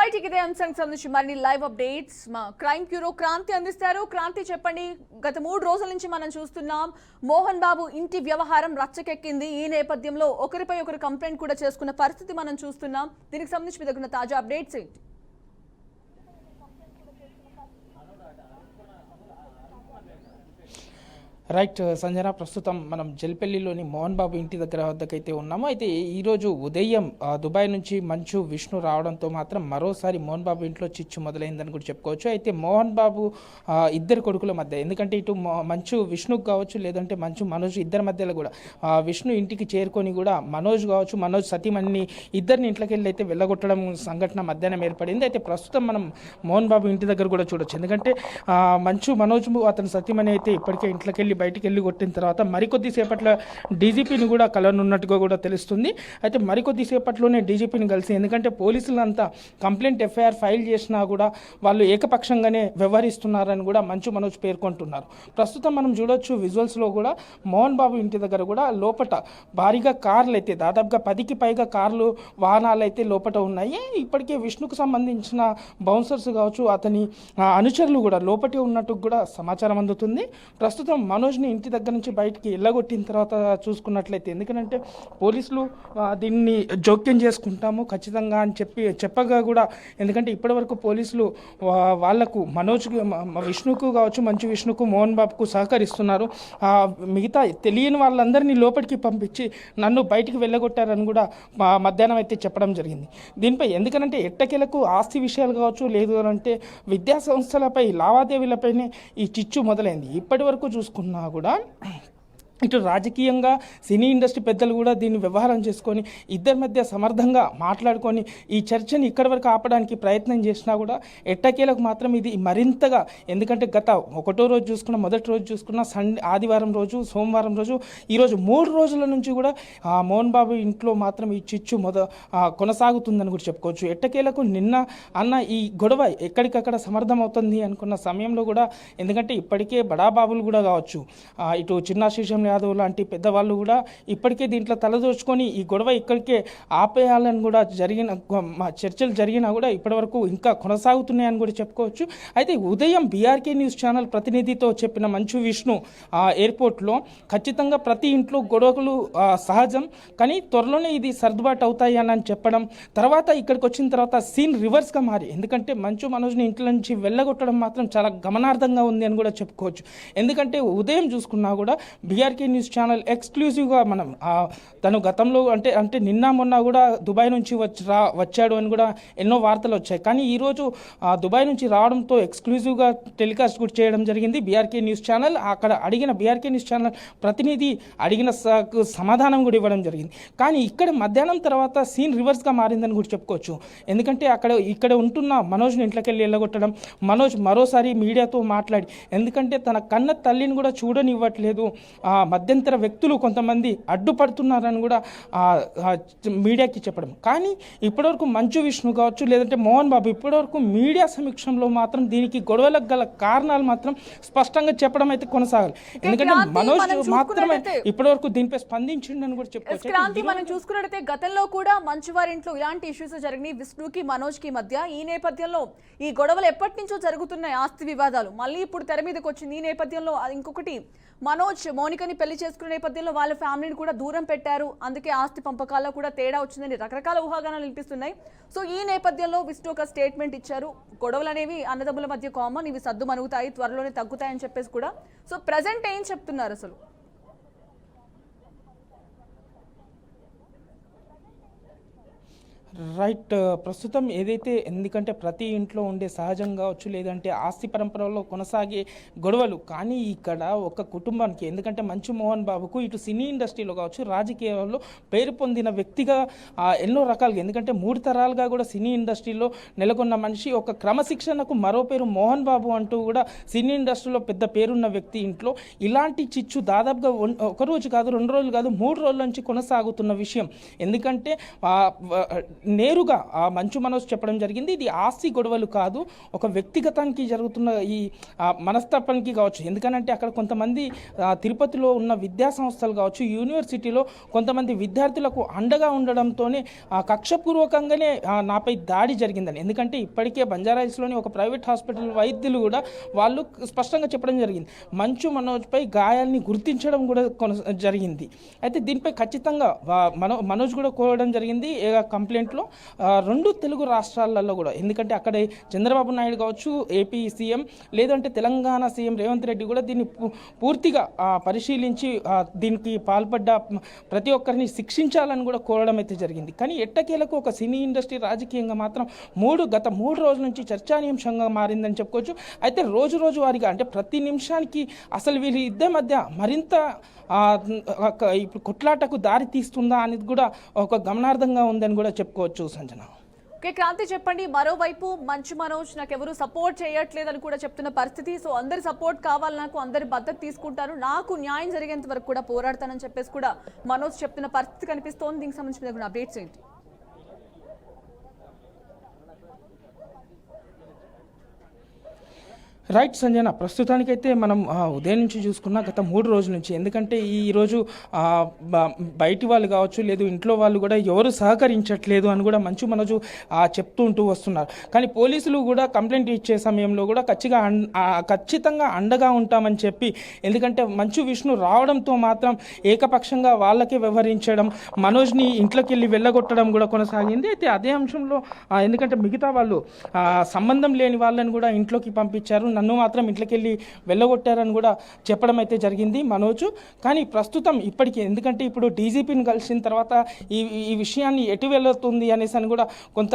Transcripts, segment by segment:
Right ఇదే అంశానికి సంబంధించి మరిన్ని లైవ్ అప్డేట్స్ మా క్రైమ్ బ్యూరో క్రాంతి అందిస్తారు. క్రాంతి చెప్పండి, గత 3 రోజుల నుంచి మనం చూస్తున్నాం మోహన్ బాబు ఇంటి వ్యవహారం రచ్చకెక్కింది. ఈ నేపథ్యంలో ఒకరిపై ఒకరు కంప్లైంట్ కూడా చేసుకున్న పరిస్థితి మనం చూస్తున్నాం. దీనికి సంబంధించి మీ దగ్గర తాజా అప్డేట్స్ ఏంటి? రైట్ సంజన, ప్రస్తుతం మనం జల్పల్లిలోని మోహన్ బాబు ఇంటి వద్దకైతే ఉన్నాము. అయితే ఈరోజు ఉదయం దుబాయ్ నుంచి మంచు విష్ణు రావడంతో మాత్రం మరోసారి మోహన్ బాబు ఇంట్లో చిచ్చు మొదలైందని కూడా చెప్పుకోవచ్చు. అయితే మోహన్ బాబు ఇద్దరు కొడుకుల మధ్య, ఎందుకంటే ఇటు మంచు విష్ణుకు కావచ్చు లేదంటే మంచు మనోజ్ ఇద్దరి మధ్యలో కూడా విష్ణు ఇంటికి చేరుకొని కూడా మనోజ్ కావచ్చు, మనోజ్ సతీమణిని ఇద్దరిని ఇంట్లోకి వెళ్ళి అయితే వెళ్ళగొట్టడం సంఘటన మధ్యాహ్నం ఏర్పడింది. అయితే ప్రస్తుతం మనం మోహన్ బాబు ఇంటి దగ్గర కూడా చూడొచ్చు. ఎందుకంటే మంచు మనోజ్ అతని సతీమణి అయితే ఇప్పటికే ఇంట్లోకి వెళ్ళి బయటికి వెళ్ళి కొట్టిన తర్వాత మరికొద్ది సేపట్లో డీజీపీని కూడా కలవనున్నట్టుగా కూడా తెలుస్తుంది. అయితే మరికొద్ది సేపట్లోనే డీజీపీని కలిసి, ఎందుకంటే పోలీసులంతా కంప్లైంట్ ఎఫ్ఐఆర్ ఫైల్ చేసినా కూడా వాళ్ళు ఏకపక్షంగానే వ్యవహరిస్తున్నారని కూడా మంచు మనోజ్ పేర్కొంటున్నారు. ప్రస్తుతం మనం చూడొచ్చు విజువల్స్లో కూడా మోహన్ బాబు ఇంటి దగ్గర కూడా లోపట భారీగా కార్లు అయితే దాదాపుగా 10కి పైగా కార్లు వాహనాలు అయితే లోపట ఉన్నాయి. ఇప్పటికే విష్ణుకు సంబంధించిన బౌన్సర్స్ కావచ్చు, అతని అనుచరులు కూడా లోపటే ఉన్నట్టు కూడా సమాచారం అందుతుంది. ప్రస్తుతం మనోజ్ని ఇంటి దగ్గర నుంచి బయటికి వెళ్ళగొట్టిన తర్వాత చూసుకున్నట్లయితే, ఎందుకంటే పోలీసులు దీన్ని జోక్యం చేసుకుంటాము ఖచ్చితంగా అని చెప్పగా కూడా, ఎందుకంటే ఇప్పటివరకు పోలీసులు వాళ్లకు విష్ణుకు కావచ్చు, మంచు విష్ణుకు, మోహన్ బాబుకు సహకరిస్తున్నారు. మిగతా తెలియని వాళ్ళందరినీ లోపలికి పంపించి నన్ను బయటికి వెళ్ళగొట్టారని కూడా మధ్యాహ్నం అయితే చెప్పడం జరిగింది. దీనిపై ఎందుకంటే ఎట్టకేలకు ఆస్తి విషయాలు కావచ్చు, లేదు అంటే విద్యా సంస్థలపై లావాదేవీలపైనే ఈ చిచ్చు మొదలైంది. ఇప్పటి వరకు చూసుకున్నా కూడా ఇటు రాజకీయంగా సినీ ఇండస్ట్రీ పెద్దలు కూడా దీన్ని వ్యవహారం చేసుకొని ఇద్దరి మధ్య సమర్థంగా మాట్లాడుకొని ఈ చర్చని ఇక్కడి వరకు ఆపడానికి ప్రయత్నం చేసినా కూడా ఎట్టకేలకు మాత్రం ఇది మరింతగా, ఎందుకంటే గత మొదటి రోజు చూసుకున్న ఆదివారం రోజు, సోమవారం రోజు, ఈరోజు 3 రోజుల నుంచి కూడా మోహన్ బాబు ఇంట్లో మాత్రం ఈ చిచ్చు కొనసాగుతుందని కూడా చెప్పుకోవచ్చు. ఎట్టకేలకు నిన్న అన్న ఈ గొడవ ఎక్కడికక్కడ సమర్థమవుతుంది అనుకున్న సమయంలో కూడా, ఎందుకంటే ఇప్పటికే బడాబాబులు కూడా కావచ్చు, ఇటు చిన్న శిశం యాదవ్ లాంటి పెద్దవాళ్ళు కూడా ఇప్పటికే దీంట్లో తలదోచుకొని ఈ గొడవ ఇక్కడికే ఆపేయాలని కూడా చర్చలు జరిగినా కూడా ఇప్పటివరకు ఇంకా కొనసాగుతున్నాయని కూడా చెప్పుకోవచ్చు. అయితే ఉదయం బీఆర్కే న్యూస్ ఛానల్ ప్రతినిధితో చెప్పిన మంచు విష్ణు ఎయిర్పోర్ట్లో ఖచ్చితంగా ప్రతి ఇంట్లో గొడవలు సహజం, కానీ త్వరలోనే ఇది సర్దుబాటు అవుతాయి అని చెప్పడం, తర్వాత ఇక్కడికి వచ్చిన తర్వాత సీన్ రివర్స్గా మారి, ఎందుకంటే మంచు మనోజ్ని ఇంట్లో నుంచి వెళ్ళగొట్టడం మాత్రం చాలా గమనార్థంగా ఉంది అని కూడా చెప్పుకోవచ్చు. ఎందుకంటే ఉదయం చూసుకున్నా కూడా బీఆర్కే న్యూస్ ఛానల్ ఎక్స్క్లూజివ్గా మనం తను గతంలో అంటే నిన్న మొన్న కూడా దుబాయ్ నుంచి వచ్చాడు అని కూడా ఎన్నో వార్తలు వచ్చాయి. కానీ ఈరోజు దుబాయ్ నుంచి రావడంతో ఎక్స్క్లూజివ్గా టెలికాస్ట్ కూడా చేయడం జరిగింది బీఆర్కే న్యూస్ ఛానల్. అక్కడ అడిగిన బీఆర్కే న్యూస్ ఛానల్ ప్రతినిధి అడిగిన సమాధానం కూడా ఇవ్వడం జరిగింది. కానీ ఇక్కడ మధ్యాహ్నం తర్వాత సీన్ రివర్స్గా మారిందని కూడా చెప్పుకోవచ్చు. ఎందుకంటే ఇక్కడ ఉంటున్న మనోజ్ని ఇంట్లోకి వెళ్ళి వెళ్ళగొట్టడం, మనోజ్ మరోసారి మీడియాతో మాట్లాడి, ఎందుకంటే తన కన్న తల్లిని కూడా చూడనివ్వట్లేదు, మధ్యంతర వ్యక్తులు కొంతమంది అడ్డుపడుతున్నారని కూడా మీడియాకి చెప్పడం. కానీ ఇప్పటివరకు మంచు విష్ణు కావచ్చు, లేదంటే మోహన్ బాబు ఇప్పటివరకు మీడియా సమీక్షంలో మాత్రం దీనికి గొడవలకు గల కారణాలు మాత్రం స్పష్టంగా చెప్పడం అయితే కొనసాగాలి. ఎందుకంటే మనోజ్ మాత్రమే ఇప్పటివరకు దీనిపై స్పందించిండని కూడా చెప్పుకోవచ్చు. మనం చూసుకున్నట్టయితే గతంలో కూడా మంచు వారి ఇంట్లో ఇలాంటి ఇష్యూస్ జరిగినాయి విష్ణుకి మనోజ్కి మధ్య. ఈ నేపథ్యంలో ఈ గొడవలు ఎప్పటి నుంచో జరుగుతున్నాయి, ఆస్తి వివాదాలు మళ్ళీ ఇప్పుడు తెర మీదకి వచ్చింది. ఈ నేపథ్యంలో ఇంకొకటి, మనోజ్ మౌనికని పెళ్లి చేసుకునే నేపథ్యంలో వాళ్ళ ఫ్యామిలీని కూడా దూరం పెట్టారు, అందుకే ఆస్తి పంపకాల్లో కూడా తేడా వచ్చిందని రకరకాల ఊహాగానాలు వినిపిస్తున్నాయి. సో ఈ నేపథ్యంలో విష్ణు ఒక స్టేట్మెంట్ ఇచ్చారు, గొడవలు అనేవి అన్నదమ్ముల మధ్య కామన్, ఇవి సద్దు మనుగుతాయి, త్వరలోనే తగ్గుతాయని చెప్పేసి కూడా. సో ప్రజెంట్ ఏం చెప్తున్నారు అసలు? రైట్, ప్రస్తుతం ఏదైతే, ఎందుకంటే ప్రతి ఇంట్లో ఉండే సహజం కావచ్చు, లేదంటే ఆస్తి పరంపరలో కొనసాగే గొడవలు, కానీ ఇక్కడ ఒక కుటుంబానికి, ఎందుకంటే మంచు మోహన్ బాబుకు ఇటు సినీ ఇండస్ట్రీలో కావచ్చు, రాజకీయాల్లో పేరు పొందిన వ్యక్తిగా ఎన్నో రకాలుగా, ఎందుకంటే 3 తరాలుగా కూడా సినీ ఇండస్ట్రీలో నెలకొన్న మనిషి, ఒక క్రమశిక్షణకు మరో పేరు మోహన్ బాబు అంటూ కూడా సినీ ఇండస్ట్రీలో పెద్ద పేరున్న వ్యక్తి ఇంట్లో ఇలాంటి చిచ్చు దాదాపుగా 1 రోజు కాదు, 2 రోజులు కాదు, 3 రోజుల నుంచి కొనసాగుతున్న విషయం. ఎందుకంటే నేరుగా మంచు మనోజ్ చెప్పడం జరిగింది, ఇది ఆస్తి గొడవలు కాదు, ఒక వ్యక్తిగతానికి జరుగుతున్న ఈ మనస్తాపానికి కావచ్చు. ఎందుకనంటే అక్కడ కొంతమంది తిరుపతిలో ఉన్న విద్యా సంస్థలు కావచ్చు, యూనివర్సిటీలో కొంతమంది విద్యార్థులకు అండగా ఉండడంతోనే కక్షపూర్వకంగానే నాపై దాడి జరిగిందని. ఎందుకంటే ఇప్పటికే బంజారాహిల్స్లోని ఒక ప్రైవేట్ హాస్పిటల్ వైద్యులు కూడా వాళ్ళు స్పష్టంగా చెప్పడం జరిగింది, మంచు మనోజ్పై గాయాల్ని గుర్తించడం కూడా జరిగింది. అయితే దీనిపై ఖచ్చితంగా మనోజ్ కూడా కోరడం జరిగింది కంప్లైంట్లో 2 తెలుగు రాష్ట్రాలలో కూడా. ఎందుకంటే అక్కడ చంద్రబాబు నాయుడు కావచ్చు, ఏపీ సీఎం, లేదంటే తెలంగాణ సీఎం రేవంత్ రెడ్డి కూడా దీన్ని పూర్తిగా పరిశీలించి దీనికి పాల్పడ్డ ప్రతి ఒక్కరిని శిక్షించాలని కూడా కోరడం అయితే జరిగింది. కానీ ఎట్టకేలకు ఒక సినీ ఇండస్ట్రీ రాజకీయంగా మాత్రం గత 3 రోజుల నుంచి చర్చానీయాంశంగా మారిందని చెప్పుకోవచ్చు. అయితే రోజు వారిగా అంటే ప్రతి నిమిషానికి అసలు వీరి ఇద్దరి మధ్య మరింత ఇప్పుడు కొట్లాటకు దారి తీస్తుందా అనేది కూడా ఒక గమనార్థంగా ఉందని కూడా చెప్పుకోవచ్చు సంజన. ఓకే క్రాంతి, చెప్పండి. మరోవైపు మంచు మనోజ్ నాకెవరు సపోర్ట్ చేయట్లేదని కూడా చెప్తున్న పరిస్థితి. సో అందరి సపోర్ట్ కావాలి, నాకు అందరి భద్రత తీసుకుంటారు, నాకు న్యాయం జరిగేంత వరకు కూడా పోరాడతానని చెప్పేసి కూడా మనోజ్ చెప్తున్న పరిస్థితి కనిపిస్తోంది. దీనికి సంబంధించిన అప్డేట్స్ ఏంటి? రైట్ సంజన, ప్రస్తుతానికైతే మనం ఉదయం నుంచి చూసుకున్నా గత 3 రోజుల నుంచి. ఎందుకంటే ఈరోజు బయటి వాళ్ళు కావచ్చు, లేదు ఇంట్లో వాళ్ళు కూడా ఎవరు సహకరించట్లేదు అని కూడా మంచు మనోజు చెప్తూ వస్తున్నారు. కానీ పోలీసులు కూడా కంప్లైంట్ ఇచ్చే సమయంలో కూడా ఖచ్చితంగా అండగా ఉంటామని చెప్పి, ఎందుకంటే మంచు విష్ణు రావడంతో మాత్రం ఏకపక్షంగా వాళ్ళకే వ్యవహరించడం, మనోజ్ని ఇంట్లోకి వెళ్ళి వెళ్ళగొట్టడం కూడా కొనసాగింది. అయితే అదే అంశంలో ఎందుకంటే మిగతా వాళ్ళు సంబంధం లేని వాళ్ళని కూడా ఇంట్లోకి పంపించారు, నన్ను మాత్రం ఇంట్లోకి వెళ్ళి వెళ్ళగొట్టారని కూడా చెప్పడం అయితే జరిగింది మనోజు. కానీ ప్రస్తుతం ఇప్పటికీ, ఎందుకంటే ఇప్పుడు డీజీపీని కలిసిన తర్వాత ఈ విషయాన్ని ఎటు వెళ్తుంది అనేసి అని కూడా కొంత,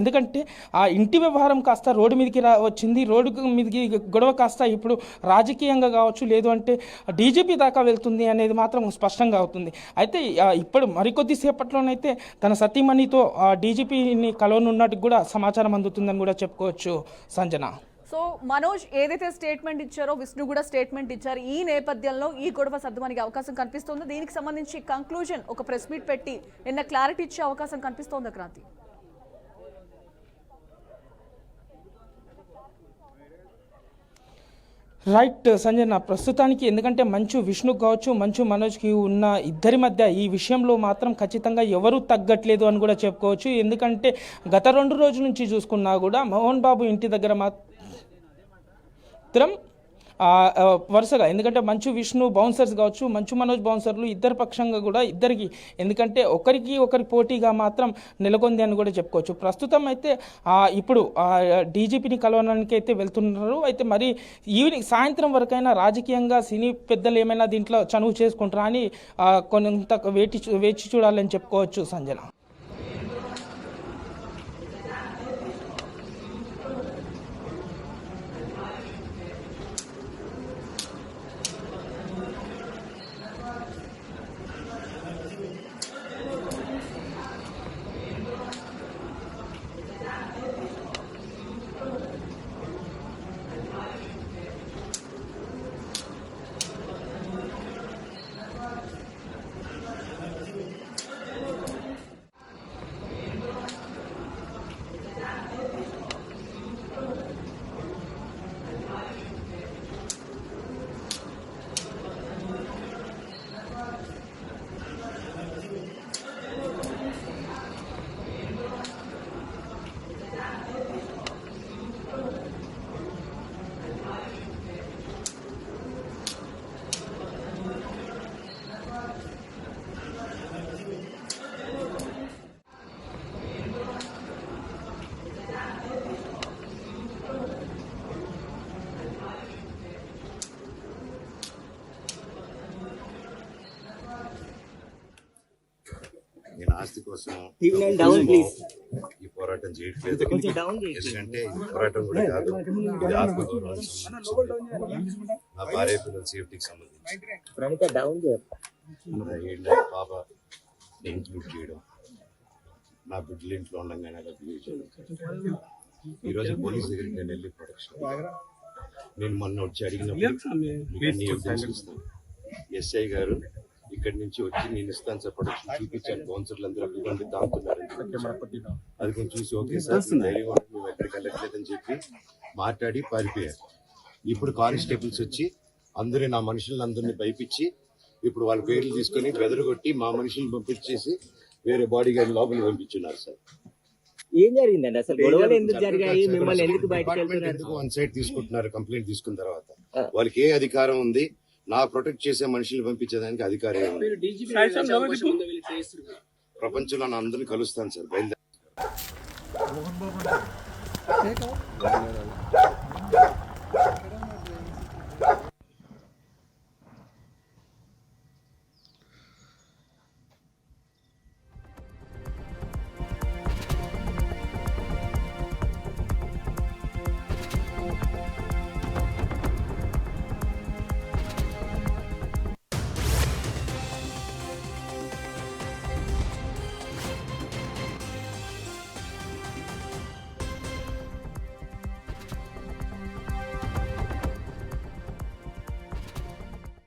ఎందుకంటే ఆ ఇంటి వ్యవహారం కాస్త రోడ్డు మీదకి వచ్చింది, రోడ్డు మీదకి గొడవ కాస్త ఇప్పుడు రాజకీయంగా కావచ్చు, లేదు అంటే డీజీపీ దాకా వెళ్తుంది అనేది మాత్రం స్పష్టంగా అవుతుంది. అయితే ఇప్పుడు మరికొద్దిసేపట్లోనైతే తన సతీమణితో డీజీపీని కలవనున్నట్టు కూడా సమాచారం అందుతుందని కూడా చెప్పుకోవచ్చు సంజన. సో మనోజ్ ఏదైతే స్టేట్మెంట్ ఇచ్చారో విష్ణు కూడా స్టేట్మెంట్ ఇచ్చారు. ఈ నేపథ్యంలో ఈ గొడవ సర్దుమణిగే అవకాశం కనిపిస్తుంది. దీనికి సంబంధించి కంక్లూజన్ ఒక ప్రెస్ మీట్ పెట్టి నిన్న క్లారిటీ ఇచ్చే అవకాశం కనిపిస్తోందా క్రాంతి? రైట్ సంజయ్, ప్రస్తుతానికి ఎందుకంటే మంచు విష్ణు కావచ్చు, మంచు మనోజ్కి ఉన్న ఇద్దరి మధ్య ఈ విషయంలో మాత్రం ఖచ్చితంగా ఎవరూ తగ్గట్లేదు అని కూడా చెప్పుకోవచ్చు. ఎందుకంటే గత 2 రోజుల నుంచి చూసుకున్నా కూడా మోహన్ బాబు ఇంటి దగ్గర మాత్రం వరుసగా, ఎందుకంటే మంచు విష్ణు బౌన్సర్స్ కావచ్చు, మంచు మనోజ్ బౌన్సర్లు ఇద్దరు పక్షంగా కూడా ఇద్దరికి, ఎందుకంటే ఒకరి పోటీగా మాత్రం నెలకొంది అని కూడా చెప్పుకోవచ్చు. ప్రస్తుతం అయితే ఇప్పుడు డీజీపీని కలవడానికి అయితే వెళ్తున్నారు. అయితే మరి సాయంత్రం వరకైనా రాజకీయంగా సినీ పెద్దలు ఏమైనా దీంట్లో చనువు చేసుకుంటారా అని కొంత వేచి చూడాలని చెప్పుకోవచ్చు సంజన. నేను ఆస్తి కోసం ఈ పోరాటం చేయట్లేదు. ఎందుకంటే ఈ పోరాటం కూడా కాదు, ఇది ఆత్మగౌరవానికి సంబంధించి, నా భార్య పిల్లల సేఫ్టీకి సంబంధించి, నా పాప ఇంక్లూడ్ చేయడం, నా బిడ్డల ఇంట్లో ఉండగానే అలా బిహేవ్ చేయడం. ఈరోజు పోలీస్ దగ్గరికి నేను వెళ్ళి ప్రొటెక్షన్, నేను మొన్న వచ్చి అడిగినప్పుడు ఎవిడెన్స్ ఇస్తాను. ఎస్ఐ గారు ఇక్కడి నుంచి వచ్చి నేను ఇస్తాను సార్ ప్రొడక్షన్ చూపించాను, బౌన్సర్లు అందరూ అక్కడ దాంతున్నారు. అది కొంచెం చూసి ఓకే సార్ ధైర్యం ఉంది, మేము ఎక్కడికి వెళ్ళట్లేదని చెప్పి మాట్లాడి పారిపోయారు. ఇప్పుడు కానిస్టేబుల్స్ వచ్చి అందరూ నా మనుషులందరినీ భయపించి ఇప్పుడు వాళ్ళ పేర్లు తీసుకొని బెదరగొట్టి మా మనుషులను పంపించేసి వేరే బాడీ గార్డ్ లోపలికి పంపించున్నారు సార్. ఏం జరిగిందండి అసలు? గొడవలు ఎందుకు జరిగాయి? మిమ్మల్ని ఎందుకు బయటకు డిపార్ట్మెంట్ ఎందుకు వన్ సైడ్ తీసుకుంటున్నారు? కంప్లైంట్ తీసుకున్న తర్వాత వాళ్ళకి ఏ అధికారం ఉంది? నా ప్రొటెక్ట్ చేసే మనుషుల్ని పంపించేదానికి అధికారం ఉంది. ప్రపంచంలో నా అందరినీ కలుస్తాను సార్, బయలుదేరి.